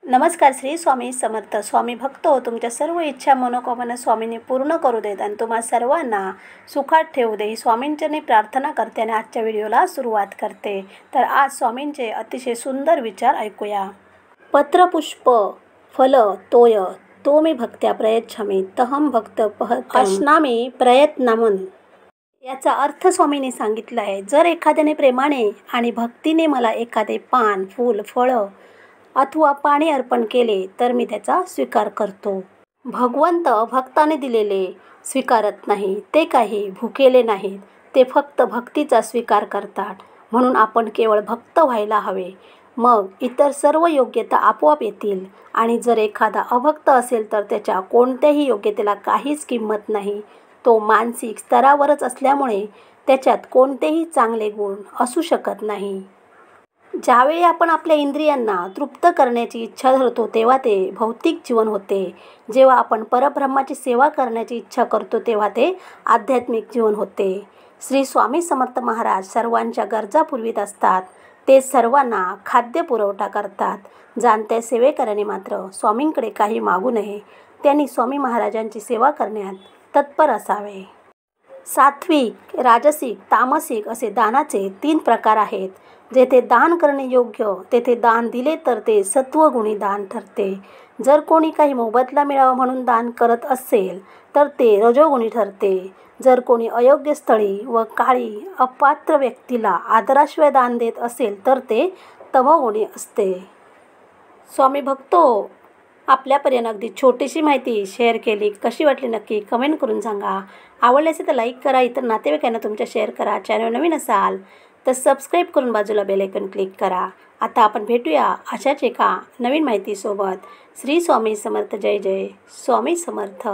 नमस्कार. श्री स्वामी समर्थ. स्वामी भक्त हो. तुमच्या सर्व इच्छा मनोकामना स्वामींनी पूर्ण करू देत आणि तुम्हा सर्वांना सुखात ठेवू दे ही स्वामींचरणी प्रार्थना करते आणि आजच्या व्हिडिओला सुरुवात करते. तर आज स्वामींचे अतिशय सुंदर विचार ऐकूया. पत्रपुष्प फल तोय तो मी भक्त्या प्रयच्छामी तहम भक्त अश्नामी प्रयत्नामन. याचा अर्थ स्वामींनी सांगितला आहे. जर एखाद्याने प्रेमाने आणि भक्तीने मला एखादे पान, फूल, फळं अथवा पाणी अर्पण केले तर मी त्याचा स्वीकार करतो. भगवंत भक्ताने दिलेले स्वीकारत नाही. ते काही भुकेले नाहीत. ते फक्त भक्तीचा स्वीकार करतात. म्हणून आपण केवळ भक्त व्हायला हवे. मग इतर सर्व योग्यता आपोआप येतील. आणि जर एखादा अभक्त असेल तर त्याच्या कोणत्याही योग्यतेला काहीच किंमत नाही. तो मानसिक स्तरावरच असल्यामुळे त्याच्यात कोणतेही चांगले गुण असू शकत नाही. ज्यावेळी आपण आपल्या इंद्रियांना तृप्त करण्याची इच्छा धरतो तेव्हा ते भौतिक जीवन होते. जेव्हा आपण परब्रह्माची सेवा करण्याची इच्छा करतो तेव्हा ते आध्यात्मिक जीवन होते. श्री स्वामी समर्थ महाराज सर्वांच्या गरजा पुरवीत असतात. ते सर्वांना खाद्य पुरवठा करतात. जाणत्या सेवेकराने मात्र स्वामींकडे काही मागू नये. त्यांनी स्वामी महाराजांची सेवा करण्यात तत्पर असावे. सात्विक, राजसिक, तामसिक असे दानाचे 3 प्रकार आहेत. जेथे दान करणे योग्य तेथे दान दिले तर ते सत्वगुणी दान ठरते. जर कोणी काही मोबदला मिळावा म्हणून दान करत असेल तर ते रजोगुणी ठरते. जर कोणी अयोग्य स्थळी व काळी अपात्र व्यक्तीला आदराशिवाय दान देत असेल तर ते तमोगुणी असते. स्वामी भक्तो, आपल्यापर्यंत अगदी छोटीशी माहिती शेअर केली. कशी वाटली नक्की कमेंट करून सांगा. आवडले असेल तर लाईक करा. इतर नातेवाईकांना तुमच्या शेअर करा. चॅनल नवीन असाल तर सबस्क्राईब करून बाजूला बेल आयकॉन क्लिक करा. आता आपण भेटूया अशाच एका नवीन माहितीसोबत. श्री स्वामी समर्थ. जय जय स्वामी समर्थ.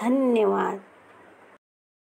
धन्यवाद.